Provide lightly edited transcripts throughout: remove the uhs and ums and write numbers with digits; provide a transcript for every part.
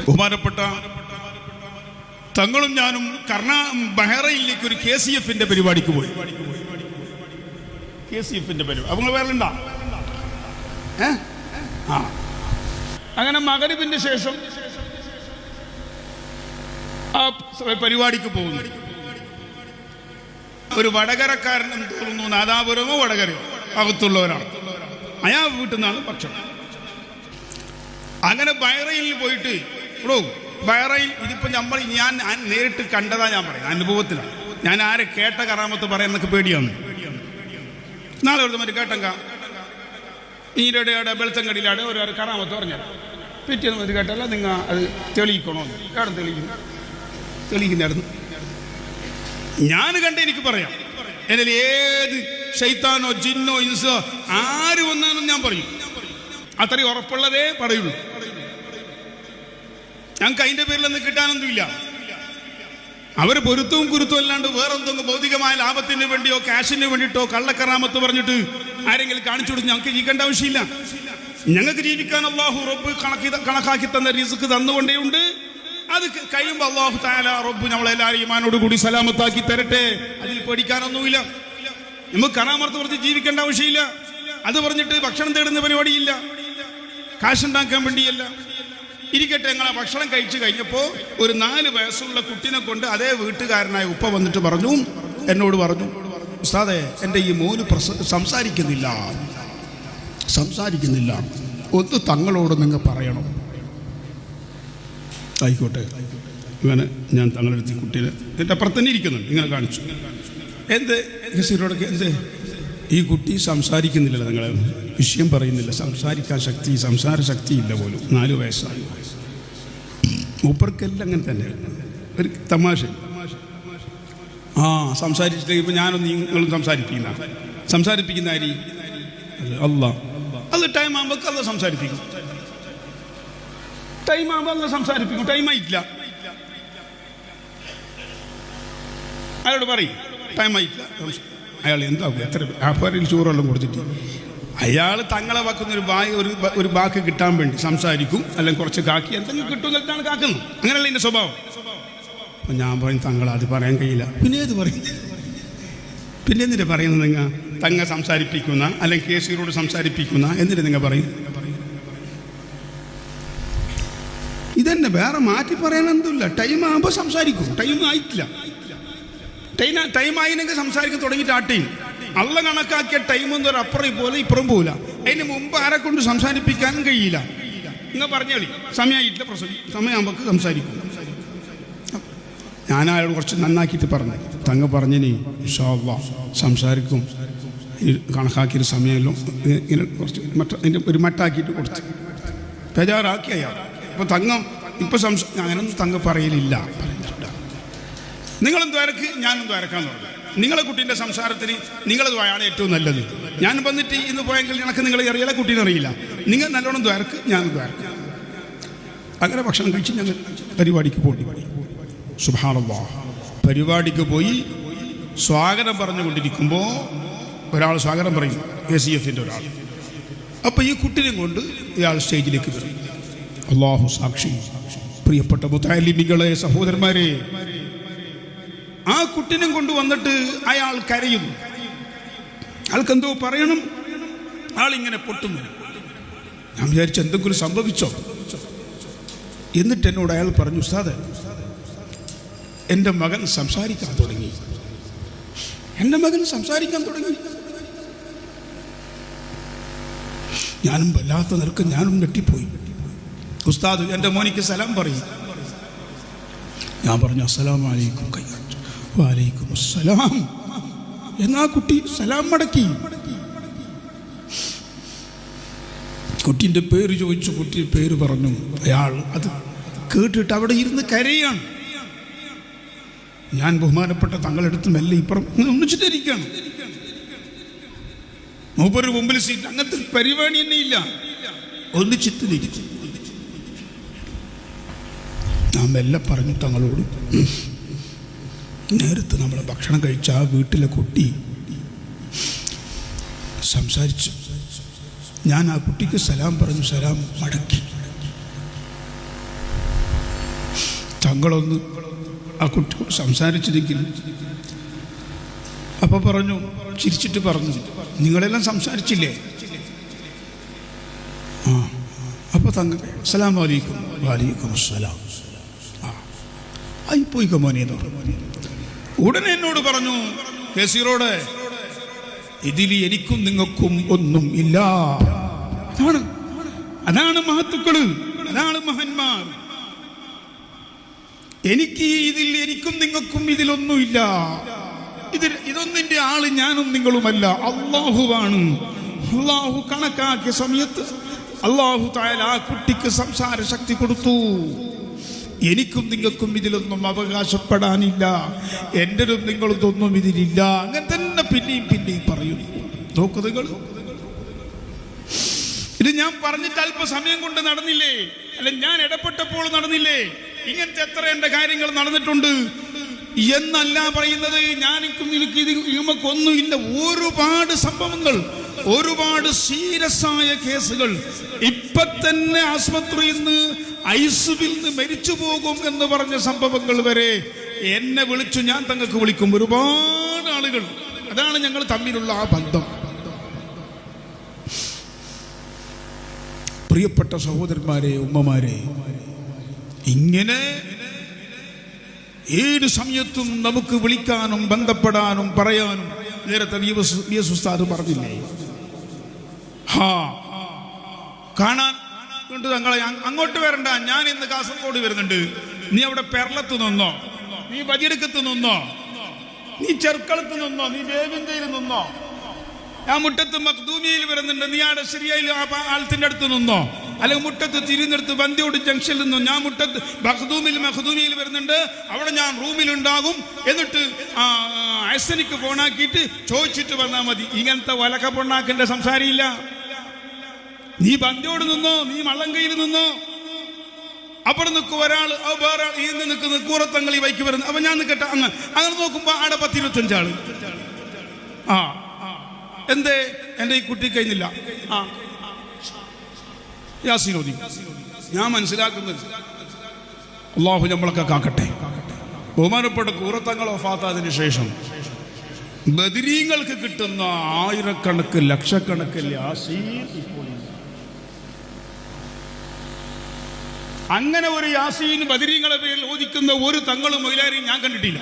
ബഹുമാനപ്പെട്ട തങ്ങളും ഞാനും ബഹ്റൈനിലേക്ക് ഒരു KCF-ന്റെ പരിപാടിക്ക് പോയി. KCF-ന്റെ പരിപാടി அவங்க വേറെയുണ്ടോ? അങ്ങനെ മഗ്‌രിബിന്റെ ശേഷം ആ പരിപാടിക്ക് പോകുന്നു. ഒരു വടകരക്കാരൻ എന്ന് തോന്നുന്നു, നാദാപുരമോ വടകരയോ അകത്തുള്ളവരാണ്. അയാൾ വീട്ടിൽ നിന്നാണ് ഭക്ഷണം. അങ്ങനെ ബഹ്റൈനിൽ പോയിട്ട് ബഹ്റൈൻ ഇതിപ്പോ ഞാൻ നേരിട്ട് കണ്ടതാ, ഞാൻ പറയാം അനുഭവത്തിലാണ്. ഞാൻ ആരെ കേട്ട കറാമത്ത് പറയാനൊക്കെ പേടിയാണ്. നാളെ ഒരു മറ്റു കേട്ടങ്ക ഈരുടെ വെളുത്തങ്കടിയിലാണ് ഒരു കറാമത്ത് പറഞ്ഞത്. പിറ്റേന്ന് ഇത് കേട്ടല്ല, നിങ്ങൾ അത് തെളിയിക്കണോ? കേടം തെളിയിക്കുന്നായിരുന്നു. ഞാൻ കണ്ട എനിക്ക് പറയാം. എന്നാൽ ഏത് ശൈത്താനോ ജിന്നോ ഇൻസോ ആര് വന്നാലും ഞാൻ പറയും. അത്രയും ഉറപ്പുള്ളതേ പറയുള്ളൂ. ഞങ്ങൾക്ക് അതിന്റെ പേരിലൊന്നും കിട്ടാനൊന്നുമില്ല. അവർ പൊരുത്തവും കുരുത്തവും അല്ലാണ്ട് വേറെന്തെങ്കിലും ഭൗതികമായ ലാഭത്തിന് വേണ്ടിയോ ക്യാഷിന് വേണ്ടിയിട്ടോ കള്ളക്കറാമത്ത് പറഞ്ഞിട്ട് ആരെങ്കിലും കാണിച്ചു കൊടുത്ത് ഞങ്ങൾക്ക് ജീവിക്കേണ്ട ആവശ്യമില്ല. ഞങ്ങൾക്ക് ജീവിക്കാൻ അല്ലാഹു റബ്ബ് കണക്കാക്കി തന്ന റിസ്ക് തന്നുകൊണ്ടേയുണ്ട്. അത് കഴിയുമ്പോൾ അല്ലാഹു തആല റബ്ബ് നമ്മളെല്ലാവരും ഈമാനോട് കൂടി സലാമത്താക്കി തരട്ടെ. അതിൽ പേടിക്കാനൊന്നുമില്ല. നമുക്ക് കറാമത്ത് പറഞ്ഞ് ജീവിക്കേണ്ട ആവശ്യമില്ല. അത് പറഞ്ഞിട്ട് ഭക്ഷണം തേടുന്ന പരിപാടിയില്ല, കാശുണ്ടാക്കാൻ വേണ്ടിയല്ല. ഇരിക്കട്ടെ, ഞങ്ങളെ ഭക്ഷണം കഴിച്ചു കഴിഞ്ഞപ്പോൾ ഒരു 4 വയസ്സുള്ള കുട്ടിനെ കൊണ്ട് അതേ വീട്ടുകാരനായ ഉപ്പ വന്നിട്ട് എന്നോട് പറഞ്ഞു, ഉസ്താദേ എൻ്റെ ഈ മോന് സംസാരിക്കുന്നില്ല, ഒന്ന് തങ്ങളോട് നിങ്ങൾ പറയണം. ആയിക്കോട്ടെ. ഇങ്ങനെ ഞാൻ തങ്ങളെടുത്ത് കുട്ടീനെ എൻ്റെ അപ്പുറത്ത് തന്നെ ഇരിക്കുന്നുണ്ട്, ഇങ്ങനെ കാണിച്ചു. എന്ത് ഹസീറോടൊക്കെ എന്ത് ഈ കുട്ടി സംസാരിക്കുന്നില്ല, നിങ്ങളെ വിഷയം പറയുന്നില്ല, സംസാര ശക്തി ഇല്ല പോലും, 4 വയസ്സായി. മൂപ്പർക്കെല്ലാം അങ്ങനെ തന്നെ ഒരു തമാശ. സംസാരിച്ചിട്ട് ഇപ്പം ഞാനൊന്ന് നിങ്ങളും സംസാരിപ്പിക്കുന്ന ആര്? അല്ലാഹ്. അത് ടൈം ആകുമ്പോൾ അല്ലാഹ് സംസാരിപ്പിക്കും. ടൈം ആയിട്ടില്ല, അയാളോട് പറയും ടൈം ആയിട്ടില്ല. അയാൾ എന്താകും? എത്ര ആപ്പാരിൽ ചോറെല്ലാം കൊടുത്തിട്ട് അയാൾ തങ്ങളെ വെക്കുന്ന ഒരു ബാക്ക് കിട്ടാൻ വേണ്ടി സംസാരിക്കും, അല്ലെങ്കിൽ കുറച്ച് കാക്കി എന്തെങ്കിലും കിട്ടും എന്നിട്ടാണ് കാക്കുന്നത്. അങ്ങനെയല്ല എൻ്റെ സ്വഭാവം. അപ്പം ഞാൻ പറയും തങ്ങൾ അത് പറയാൻ കഴിയില്ല. പിന്നെ എന്തിനാ പറയുന്നത്? നിങ്ങൾ തങ്ങ സംസാരിപ്പിക്കുന്ന അല്ലെങ്കിൽ കേസിയോട് സംസാരിപ്പിക്കുന്ന എന്തിനാ നിങ്ങൾ പറയും? ഇതന്നെ, വേറെ മാറ്റി പറയാനൊന്നുമില്ല. ടൈം ആകുമ്പോൾ സംസാരിക്കും. ടൈം ആയിട്ടില്ല. ടൈം ആയില്ലെങ്കിൽ സംസാരിക്കാൻ തുടങ്ങിയിട്ട് ആട്ടയും അള്ള കണക്കാക്കിയ ടൈം എന്നൊരു അപ്പുറം പോലെ ഇപ്പുറം പോകില്ല. അതിന് മുമ്പ് ആരെ കൊണ്ട് സംസാരിപ്പിക്കാനും കഴിയില്ല. നിങ്ങൾ പറഞ്ഞോളി സമയമായിട്ടില്ല, സമയമാകുമ്പോൾ സംസാരിക്കും. ഞാൻ അയാളോട് കുറച്ച് നന്നാക്കിയിട്ട് പറഞ്ഞു, തങ്ങ പറഞ്ഞിനി ഇൻഷാ അല്ലാഹ് സംസാരിക്കും, കണക്കാക്കിയൊരു സമയമല്ലോ ഇങ്ങനെ കുറച്ച് അതിൻ്റെ ഒരു മട്ടാക്കിയിട്ട് കൊടുത്ത് ബേജാറാക്കി അയാൾ. അപ്പോൾ ഇപ്പം അങ്ങനൊന്നും തങ്ങ പറയലില്ല. നിങ്ങളും ദ്വാരക്ക് ഞാനും ദ്വാരക്കാന്ന് പറഞ്ഞു. നിങ്ങളെ കുട്ടീൻ്റെ സംസാരത്തിന് നിങ്ങളെ ദ്വായാണ് ഏറ്റവും നല്ലത്. ഞാൻ വന്നിട്ട് ഇന്ന് പോയെങ്കിൽ എനിക്ക് നിങ്ങളെ അറിയില്ല, കുട്ടീനെ അറിയില്ല. നിങ്ങൾ നല്ലോണം ദ്വാരക്ക്, ഞാനും ദ്വാരക്ക്. അങ്ങനെ ഭക്ഷണം കഴിച്ച് ഞങ്ങൾ പരിപാടിക്ക് പോയി. സുബ്ഹാനല്ലാഹ്. പരിപാടിക്ക് പോയി സ്വാഗതം പറഞ്ഞുകൊണ്ടിരിക്കുമ്പോൾ ഒരാൾ സ്വാഗതം പറയും, KCF-ന്റെ ഒരാൾ. അപ്പോൾ ഈ കുട്ടീനെ കൊണ്ട് ഇയാൾ സ്റ്റേജിലേക്ക് വരും. അല്ലാഹു സാക്ഷി, പ്രിയപ്പെട്ട മുതഅല്ലിമീങ്ങളെ, സഹോദരന്മാരെ, ആ കുട്ടിനെ കൊണ്ടുവന്നിട്ട് അയാൾ കരയുന്നു. ആൾക്കെന്തോ പറയണം. ആളിങ്ങനെ പൊട്ടുന്നു. ഞാൻ വിചാരിച്ചു എന്തെങ്കിലും സംഭവിച്ചോ. എന്നിട്ട് എന്നോട് അയാൾ പറഞ്ഞു, ഉസ്താദേ എൻ്റെ മകൻ സംസാരിക്കാൻ തുടങ്ങി. ഞാനും വല്ലാത്ത നിലക്ക് ഞാനും ഞെട്ടിപ്പോയി. ഉസ്താദ് എൻ്റെ മോനിക്ക് സലാം പറയും. ഞാൻ പറഞ്ഞു അസ്സലാമു അലൈക്കും. വലൈക്കും അസ്സലാം. എന്നാ കുട്ടി സലാം മടക്കി. കുട്ടീൻ്റെ പേര് ചോദിച്ചു, കുട്ടിയുടെ പേര് പറഞ്ഞു. അയാൾ അത് കേട്ടിട്ട് അവിടെ ഇരുന്ന് കരയാണ്. ഞാൻ ബഹുമാനപ്പെട്ട തങ്ങളെടുത്ത് മെല്ലെ ഇപ്പുറം ഒന്നിച്ചിട്ടിരിക്കുകയാണ്. മൂപ്പര് മുമ്പിൽ സീറ്റ്, അങ്ങനത്തെ പരിപാടി തന്നെ ഇല്ല, ഒന്നിച്ചിട്ടിരിക്കും. ഞാൻ മെല്ലെ പറഞ്ഞു തങ്ങളോട്, നേരത്തെ നമ്മൾ ഭക്ഷണം കഴിച്ച ആ വീട്ടിലെ കുട്ടി സംസാരിച്ചു. ഞാൻ ആ കുട്ടിക്ക് സലാം പറഞ്ഞു, സലാം മടക്കി. തങ്ങളൊന്ന് ആ കുട്ടിയോട് സംസാരിച്ചിരിക്കുന്നു. അപ്പോൾ പറഞ്ഞു, ചിരിച്ചിട്ട് പറഞ്ഞു, നിങ്ങളെല്ലാം സംസാരിച്ചില്ലേ? ആ. അപ്പോൾ തങ്ങൾ അസ്സലാമു അലൈക്കും. വലൈക്കും അസ്സലാം. ആയി പോയിക്കോ മോനെ. ഉടനെ എന്നോട് പറഞ്ഞു, കേസീറോട്, ഇതിൽ എനിക്കും നിങ്ങൾക്കും ഒന്നും ഇല്ല. അതാണ് മഹത്തുക്കള്, അതാണ് മഹാന്മാർ. എനിക്കും നിങ്ങൾക്കും ഇതിലൊന്നുമില്ല. ഇതൊന്നിന്റെ ആള് ഞാനും നിങ്ങളുമല്ല, അള്ളാഹുവാണ്. അള്ളാഹു കണക്കാക്കിയ സമയത്ത് അള്ളാഹു തആല ആ കുട്ടിക്ക് സംസാര ശക്തി കൊടുത്തു. എനിക്കും നിങ്ങൾക്കും ഇതിലൊന്നും അവകാശപ്പെടാനില്ല, എന്റെതും നിങ്ങളതൊന്നും ഇതിലില്ല. അങ്ങനെ തന്നെ പിന്നെയും പറയുന്നു. നോക്കൂ നിങ്ങൾ, ഇത് ഞാൻ പറഞ്ഞിട്ട് അല്പസമയം കൊണ്ട് നടന്നില്ലേ? അല്ല, ഞാൻ ഇടപെട്ടപ്പോൾ നടന്നില്ലേ? ഇങ്ങനത്തെ എത്ര എന്റെ കാര്യങ്ങൾ നടന്നിട്ടുണ്ട് എന്നല്ല പറയുന്നത്. എനിക്ക് നമുക്കൊന്നുമില്ല. ഒരുപാട് സംഭവങ്ങൾ, ഒരുപാട് സീരിയസായ കേസുകൾ. ഇപ്പൊ തന്നെ ആശുപത്രിയിൽ നിന്ന് ഐസിയുവിൽ നിന്ന് മരിച്ചു പോകും എന്ന് പറഞ്ഞ സംഭവങ്ങൾ വരെ എന്നെ വിളിച്ചു, ഞാൻ തങ്ങൾക്ക് വിളിക്കും. ഒരുപാട് ആളുകൾ. അതാണ് ഞങ്ങൾ തമ്മിലുള്ള ആ ബന്ധം. പ്രിയപ്പെട്ട സഹോദരന്മാരെ, ഉമ്മമാരെ, ഇങ്ങനെ ഏത് സമയത്തും നമുക്ക് വിളിക്കാനും ബന്ധപ്പെടാനും പറയാനും. നേരത്തെ VS ഉസ്താദ് പറഞ്ഞില്ലേ, കാണാൻ കൊണ്ട് തങ്ങളെ അങ്ങോട്ട് വരണ്ട, ഞാൻ ഇന്ന് കാസർഗോഡ് വരുന്നുണ്ട്, നീ അവിടെ പെർളത്ത് നിന്നോ, നീ ബജിയെടുക്കത്ത് നിന്നോ, നീ ചെറുക്കളത്ത് നിന്നോ, നീ ദേവിന്ദയിൽ നിന്നോ, ഞാൻ മുട്ടത്ത് മഖ്ദൂമിയയിൽ വരുന്നുണ്ട്, നീ ആടെ ശരിയായി ആലത്തിന്റെ അടുത്ത് നിന്നോ, അല്ലെങ്കിൽ മുട്ടത്ത് തിരിഞ്ഞെടുത്ത് ബന്ദിയോട് ജംഗ്ഷനിൽ നിന്നോ, ഞാൻ മുട്ടത്ത് മഖ്ദൂമിയയിൽ വരുന്നുണ്ട്, അവിടെ ഞാൻ റൂമിലുണ്ടാകും, എന്നിട്ട് അസനിക്ക് ഫോണാക്കിയിട്ട് ചോദിച്ചിട്ട് വന്നാൽ മതി. ഇങ്ങനത്തെ വലക്ക പൊണ്ണാക്കിന്റെ സംസാരമില്ല. നീ ബന്ദിയോട് നിന്നോ, നീ മള്ളങ്കയിൽ നിന്നോ, അവിടെ നിൽക്കും ഒരാൾ, വേറെ ഇന്ന് നിൽക്കുന്ന കൂറത്തങ്ങൾ ഈ വൈക്ക് വരുന്നത്. അപ്പൊ ഞാൻ നിൽക്കട്ടെ, അങ്ങനെ നോക്കുമ്പോ ആടെ 10-25 ആള്. എന്തേ എൻ്റെ ഈ കുട്ടി കഴിഞ്ഞില്ല? യാസീൻ ഓതി. ഞാൻ മനസ്സിലാക്കുന്നത്, അള്ളാഹു നമ്മളൊക്കെ കാക്കട്ടെ. ബഹുമാനപ്പെട്ട കൂറത്തങ്ങൾ വഫാത്താതിന് ശേഷം ബദരീങ്ങൾക്ക് കിട്ടുന്ന ആയിരക്കണക്ക് ലക്ഷക്കണക്ക് യാസീൻ ഇപ്പോൾ അങ്ങനെ ഒരു യാസീൻ ബദരീങ്ങളെ പേരിൽ ഓദിക്കുന്ന ഒരു തങ്ങളും മൊയിലാരിയും ഞാൻ കണ്ടിട്ടില്ല.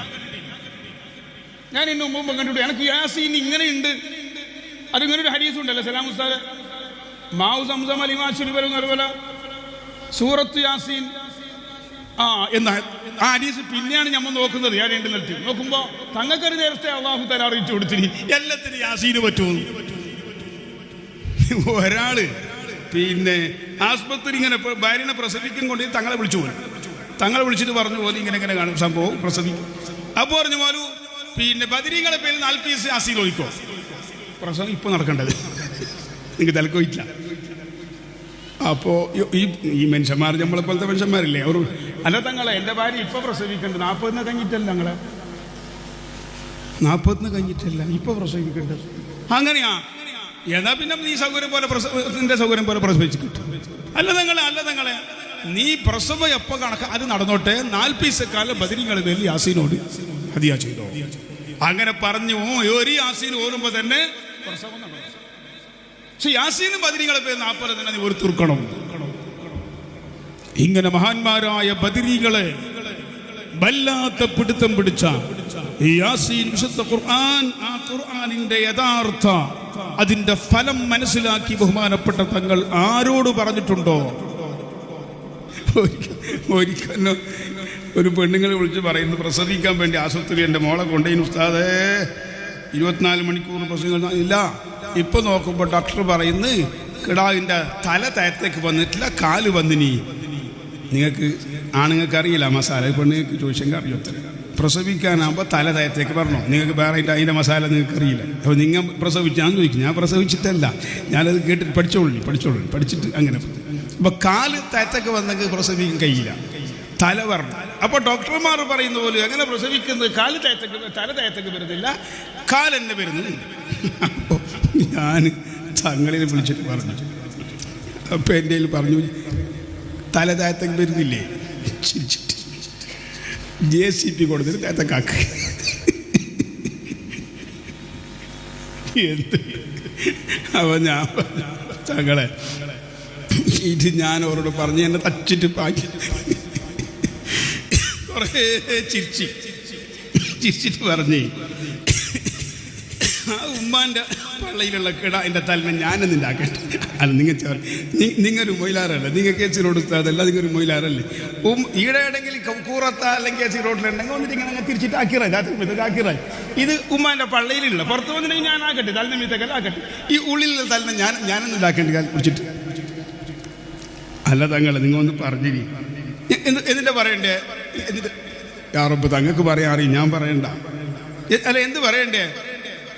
ഞാൻ ഇന്ന് മുമ്പ് കണ്ടിട്ടു. എനിക്ക് യാസീൻ ഇങ്ങനെയുണ്ട്. അതിങ്ങനെ ഒരു ഹദീസ് ഉണ്ടല്ലോ, സലാം ഉസ്താദ്, മാവു സംസം അലിമാശുരി വരുന്ന സൂറത്ത് യാസീൻ എന്ന ആ ഹദീസ് പിന്നെയാണ് നമ്മൾ നോക്കുന്നത്. ഞാൻ രണ്ട് നിർത്തി നോക്കുമ്പോ തങ്ങൾക്കൊരു നേരത്തെ അള്ളാഹു തആല അറിയിച്ചു കൊടുത്തിനി എല്ലാത്തിനും യാസീന് പറ്റുമെന്ന്. ഒരാള് പിന്നെ ആസ്പത്രി ഇങ്ങനെ ഭാര്യനെ പ്രസവിക്കും കൊണ്ട് തങ്ങളെ വിളിച്ചു പോയി. തങ്ങളെ വിളിച്ചിട്ട് പറഞ്ഞു പോലെ ഇങ്ങനെ കാണും സംഭവം പ്രസവിക്കും. അപ്പോൾ പറഞ്ഞു പോലും പിന്നെ ബദരീങ്ങളെ പേരിൽ 40 യാസീൻ ഒഴിക്കോ, പ്രസവം ഇപ്പൊ നടക്കേണ്ടത് നിങ്ങൾക്ക് തലക്കൊയില്ല. അപ്പോ ഈ മനുഷ്യന്മാർ നമ്മളെ പോലത്തെ മനുഷ്യന്മാരില്ലേ, അവർ അല്ല തങ്ങളെ എൻ്റെ ഭാര്യ ഇപ്പൊ പ്രസവിക്കേണ്ടത് 40 കഴിഞ്ഞിട്ടല്ല, ഞങ്ങളെ 40 കഴിഞ്ഞിട്ടല്ല ഇപ്പൊ പ്രസവിക്കേണ്ടത്. അങ്ങനെയാ, എന്നാ പിന്നെ നീ സൗകര്യം പോലെ നിന്റെ സൗകര്യം പോലെ പ്രസവിച്ച് കിട്ടും. അല്ല തങ്ങളെ നീ പ്രസവം എപ്പോ കണക്ക് അത് നടന്നോട്ടെ, 40 കാലം ബദരീങ്ങളെ പേരിൽ യാസീനോട് ഹദിയ ചെയ്തോ. അങ്ങനെ പറഞ്ഞു ഒരു യാസീൻ ഓരുമ്പോ തന്നെ പ്രസവം നടന്നു. പക്ഷെ യാസീനും ബദരീങ്ങളെ പേര് 40 തന്നെ നീ ഒരു തീർക്കണം. ഇങ്ങനെ മഹാന്മാരായ ബദരീകളെ വല്ലാത്ത പിടുത്തം പിടിച്ച ഈ യാസീൻ വിശുദ്ധ ഖുർആൻ, ആ ഖുർആനിന്റെ യഥാർത്ഥ അതിന്റെ ഫലം മനസ്സിലാക്കി ബഹുമാനപ്പെട്ട തങ്ങൾ ആരോട് പറഞ്ഞിട്ടുണ്ടോ? ഒരിക്കലും ഒരു പെണ്ണുങ്ങളെ വിളിച്ച് പറയുന്നു, പ്രസവിക്കാൻ വേണ്ടി ആശുപത്രി എൻ്റെ മോളെ കൊണ്ടുപോയി ഉസ്താദേ 24 മണിക്കൂർ പ്രസവിക്കാൻ ഇല്ല. ഇപ്പൊ നോക്കുമ്പോൾ ഡോക്ടർ പറയുന്നു കിടാവിൻ്റെ തല തയത്തേക്ക് വന്നിട്ടില്ല, കാല് വന്നിനി. നിങ്ങൾക്ക് ആണുങ്ങൾക്ക് അറിയില്ല മസാല, പെണ്ണുങ്ങൾക്ക് ചോദിച്ചെങ്കിൽ അറിയത്തില്ല. പ്രസവിക്കാനാകുമ്പോൾ തല തയത്തേക്ക് പറഞ്ഞു, നിങ്ങൾക്ക് വേറെ അതിൻ്റെ മസാല നിങ്ങൾക്ക് അറിയില്ല. അപ്പോൾ നിങ്ങൾ പ്രസവിച്ചാന്ന് ചോദിക്കും. ഞാൻ പ്രസവിച്ചിട്ടല്ല, ഞാനത് കേട്ടിട്ട് പഠിച്ചിട്ട് അങ്ങനെ. അപ്പോൾ കാല് തയത്തേക്ക് വന്നെങ്കിൽ പ്രസവിക്കാൻ കഴിയില്ല, തല വരണം. അപ്പോൾ ഡോക്ടർമാർ പറയുന്ന പോലെ എങ്ങനെ പ്രസവിക്കുന്നത്, തല തയത്തേക്ക് വരുന്നില്ല, കാലെന്നെ വരുന്നത്. അപ്പോൾ ഞാൻ തങ്ങളിൽ വിളിച്ചിട്ട് പറഞ്ഞു, അപ്പോൾ എൻ്റെ പറഞ്ഞു തല താഴത്തേക്ക് വരുന്നില്ലേ, ചിരിച്ചിട്ട് JCP കൊടുത്തിട്ട് തേത്തക്കാക്ക്. എന്ത് അവൻ ഞാൻ തങ്ങളെ ഇത് ഞാൻ അവരോട് പറഞ്ഞ് എന്നെ തച്ചിട്ട് പാക്കി കുറേ ചിരിച്ചിട്ട് പറഞ്ഞേ, ആ ഉമ്മാൻ്റെ പള്ളിയിലുള്ള കിട എൻ്റെ തലമ ഞാനൊന്നും ഉണ്ടാക്കട്ടെ. അല്ല നിങ്ങൊരു മൊയിലാറല്ലേ, നിങ്ങൾ കേസി റോഡ് അതല്ല, നിങ്ങൊരു മൊയിലാറല്ലേ. ഈടെ എവിടെയെങ്കിലും കൂറത്ത അല്ലെങ്കിൽ കേസി റോഡിലുണ്ടെങ്കിൽ വന്നിട്ട് ഇങ്ങനെ തിരിച്ചിട്ട് ആക്കിറായി ആക്കിറായി. ഇത് ഉമ്മാൻ്റെ പള്ളിയിലുള്ള പുറത്ത് വന്നിട്ടുണ്ടെങ്കിൽ ഞാൻ ആക്കട്ടെ, തലന മീത്തക്കല്ല ആക്കട്ടെ. ഈ ഉള്ളിലുള്ള തലന ഞാനൊന്നും ഉണ്ടാക്കേണ്ട കാലം കുടിച്ചിട്ട് അല്ല തങ്ങളെ നിങ്ങൾ ഒന്ന് പറഞ്ഞിരി. എന്നിട്ട് പറയണ്ടേ? എന്നിട്ട് യാറബ്ബ് തങ്ങൾക്ക് പറയാൻ അറിയും, ഞാൻ പറയണ്ട. അല്ല എന്ത് പറയണ്ടേ?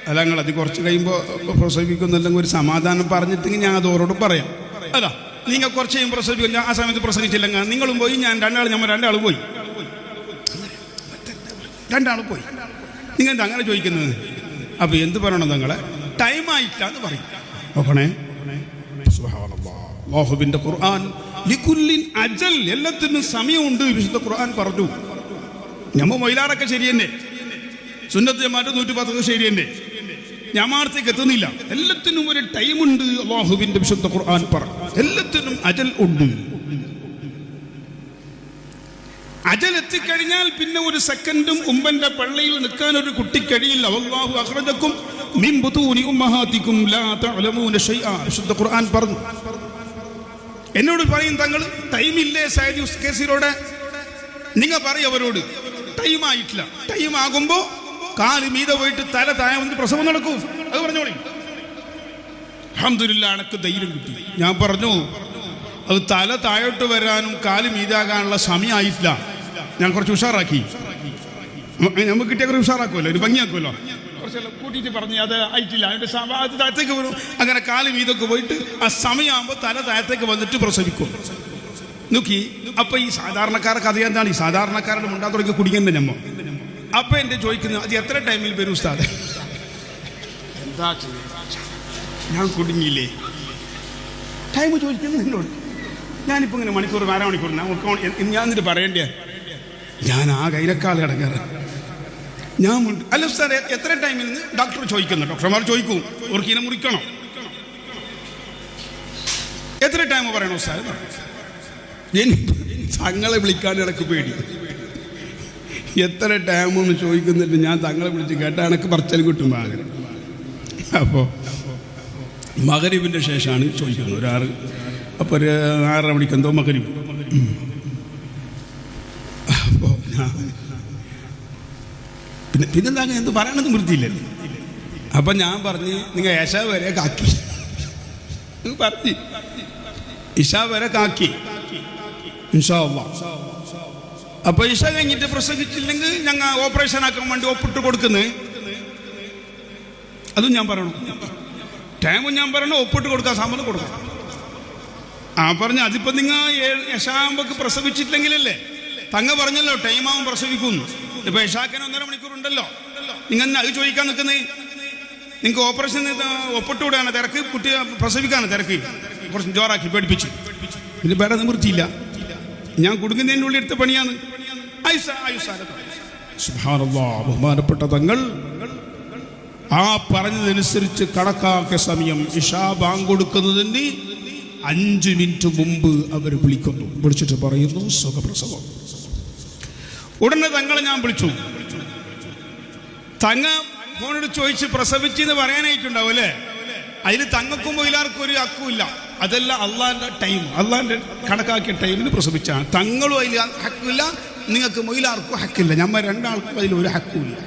അല്ല നിങ്ങൾ അത് കുറച്ച് കഴിയുമ്പോൾ പ്രസവിക്കുന്നില്ലെങ്കിൽ ഒരു സമാധാനം പറഞ്ഞിട്ടെങ്കിൽ ഞാൻ അത് ഓരോട് പറയാം. അല്ല നിങ്ങൾ കുറച്ച് കഴിയുമ്പോൾ പ്രസവിക്കും, ഞാൻ ആ സമയത്ത് പ്രസവിച്ചില്ലെങ്കിൽ നിങ്ങളും പോയി, ഞാൻ രണ്ടാൾ പോയി. നിങ്ങൾ എന്താ അങ്ങനെ ചോദിക്കുന്നത്? അപ്പോൾ എന്ത് പറയണം തങ്ങളെ? ടൈമായിട്ടില്ല എന്ന് പറയും. നോക്കണേ, അല്ലാഹുവിൻ്റെ ഖുർആൻ ലികുല്ലിൻ അജൽ, എല്ലാത്തിനും സമയമുണ്ട്. വിശുദ്ധ ഖുർആൻ പറഞ്ഞു. ഞമ്മ മൊയിലാറൊക്കെ ശരി തന്നെ, സുന്നത്ത് ജമാഅത്ത് 110 ശരി തന്നെ, ജമാഅത്തേക്ക് എത്തുന്നില്ല. എല്ലാത്തിനും ഒരു ടൈമുണ്ട്. അല്ലാഹുവിൻ്റെ വിശുദ്ധ ഖുർആൻ പറഞ്ഞു എല്ലാത്തിനും അജൽ ഉണ്ട്. അജൽ എത്തിക്കഴിഞ്ഞാൽ പിന്നെ ഒരു സെക്കൻഡും ഉമ്മന്റെ പള്ളിയിൽ നിൽക്കാൻ ഒരു കുട്ടി കഴിയില്ല. വല്ലാഹു അഖ്റജക്കും മിൻ ബുതൂനി ഉമ്മഹാതിക്കും ലാ തഅലമൂന ശൈഅ. വിശുദ്ധ ഖുർആൻ പറഞ്ഞു. എന്നോട് പറയും തങ്ങൾ ടൈമില്ലേ സയ്യിദ് കേസിലൂടെ? നിങ്ങൾ പറയും അവരോട് ടൈമായിട്ടില്ല. ടൈം ആകുമ്പോൾ കാല് മീതെ പോയിട്ട് തല താഴെ വന്നിട്ട് പ്രസവം നടക്കൂ. അത് പറഞ്ഞോളി. അൽഹംദുലില്ലാഹ് എനിക്ക് ധൈര്യം കിട്ടി. ഞാൻ പറഞ്ഞു അത് തല താഴോട്ട് വരാനും കാല് മീതാകാനുള്ള സമയമായിട്ടില്ല. ഞാൻ കുറച്ച് ഉഷാറാക്കി. നമുക്ക് കിട്ടിയ കുറച്ച് ഉഷാറാക്കുമല്ലോ, ഒരു ഭംഗിയാക്കുമല്ലോ. കുറച്ചെല്ലാം കൂട്ടിയിട്ട് പറഞ്ഞ് അത് ആയിട്ടില്ല, അതിൻ്റെ താഴത്തേക്ക് വരും. അങ്ങനെ കാല് മീതൊക്കെ പോയിട്ട് ആ സമയമാകുമ്പോൾ തല താഴത്തേക്ക് വന്നിട്ട് പ്രസവിക്കും. നോക്കി. അപ്പൊ ഈ സാധാരണക്കാർക്ക് അത് എന്താണ്? ഈ സാധാരണക്കാരുടെ മുണ്ടാൻ തുടങ്ങി കുടിക്കുന്നത് ഞമ്മ. അപ്പൊ എന്റെ ചോദിക്കുന്നത്, അത് എത്ര ടൈമിൽ വരും ഉസ്താദ്? എന്താ ഞാൻ കുടുങ്ങിയില്ലേ? ടൈം ചോദിക്കുന്നത് എന്നോട്. ഞാനിപ്പോൾ ഇങ്ങനെ മണിക്കൂർ 4 മണിക്കൂർ ഞാൻ എന്നിട്ട് പറയണ്ടേ? ഞാൻ ആ കയ്യിലേക്കാൾ കിടക്കാറ്. ഞാൻ അല്ല ഉസ്താദ് എത്ര ടൈമിൽ നിന്ന് ഡോക്ടർ ചോദിക്കുന്നു. ഡോക്ടർമാർ ചോദിക്കും ഓർക്കിനെ മുറിക്കണം. എത്ര ടൈം പറയണോ ഉസ്താദ്? തങ്ങളെ വിളിക്കാൻ ഇടക്ക് പേടി. എത്ര ടൈമെന്ന് ചോദിക്കുന്നിട്ട് ഞാൻ തങ്ങളെ വിളിച്ച് കേട്ടാൽ എനക്ക് പറച്ചൽ കിട്ടും അങ്ങനെ. അപ്പോൾ മഗ്‌രിബിൻ്റെ ശേഷമാണ് ചോദിക്കുന്നത്. ഒരു 6, അപ്പോൾ ഒരു 6:30 മണിക്കെന്തോ മഗ്‌രിബ്. അപ്പോൾ പിന്നെന്താ എന്ത് പറയണത് വൃത്തിയില്ലല്ലോ. അപ്പം ഞാൻ പറഞ്ഞ് നിങ്ങൾ ഏശാ വരെ കാക്കി പറഞ്ഞ് ഇശാ വരെ കാക്കി ഇൻഷാ അല്ലാഹ്. അപ്പോൾ ഇശ കഴിഞ്ഞിട്ട് പ്രസവിച്ചില്ലെങ്കിൽ ഞങ്ങൾ ഓപ്പറേഷൻ ആക്കാൻ വേണ്ടി ഒപ്പിട്ട് കൊടുക്കുന്നത്. അതും ഞാൻ പറയണം, ടൈമും ഞാൻ പറയണം, ഒപ്പിട്ട് കൊടുക്കാൻ സാമ്പത്ത് കൊടുക്കാം. ആ പറഞ്ഞ അതിപ്പോൾ നിങ്ങൾ യശാമ്പക്ക് പ്രസവിച്ചിട്ടില്ലെങ്കിലല്ലേ? തങ്ങ പറഞ്ഞല്ലോ ടൈമാവും പ്രസവിക്കുന്നു. ഇപ്പോൾ യശാക്കന് 1.5 മണിക്കൂർ ഉണ്ടല്ലോ. നിങ്ങൾ അത് ചോദിക്കാൻ നിൽക്കുന്നത്? നിങ്ങൾക്ക് ഓപ്പറേഷൻ ഒപ്പിട്ടുകൂടെയാണ് തിരക്ക്, കുട്ടി പ്രസവിക്കാണ് തിരക്ക്. കുറച്ച് ജോറാക്കി പേടിപ്പിച്ചു. പിന്നെ വേറെ നിവൃത്തിയില്ല. ഞാൻ കുടുങ്ങുന്നതിൻ്റെ ഉള്ളിൽ എടുത്ത പണിയാണ്. സുബ്ഹാനല്ലാഹ്, ബഹുമാനപ്പെട്ട തങ്ങൾ ആ പറഞ്ഞതനുസരിച്ച് കണക്കാക്കിയ സമയം ഇശാ ബാങ്ക് കൊടുക്കുന്നതിന് 5 മിനിറ്റ് മുമ്പ് അവർ വിളിക്കുന്നു. വിളിച്ചിട്ട് പറയുന്നു സുഖപ്രസവം. ഉടനെ തങ്ങളെ ഞാൻ വിളിച്ചു. തങ്ങ ഫോണിട്ട് ചോദിച്ച് പ്രസവിച്ചെന്ന് പറയാനായിട്ടുണ്ടാവും അല്ലേ? അതിൽ തങ്ങൾക്കും എല്ലാവർക്കും ഒരു ഹക്കുമില്ല. അതല്ല അള്ളാഹിൻ്റെ ടൈം, അള്ളാഹിൻ്റെ കണക്കാക്കിയ ടൈമിന് പ്രസവിച്ചാണ്. തങ്ങളും അതിൽ ഹക്കില്ല, നിങ്ങൾക്ക് മൊയിലാർക്കും ഹക്കില്ല. നമ്മൾ രണ്ടാൾക്കും അതിൽ ഒരു ഹക്കുമില്ല.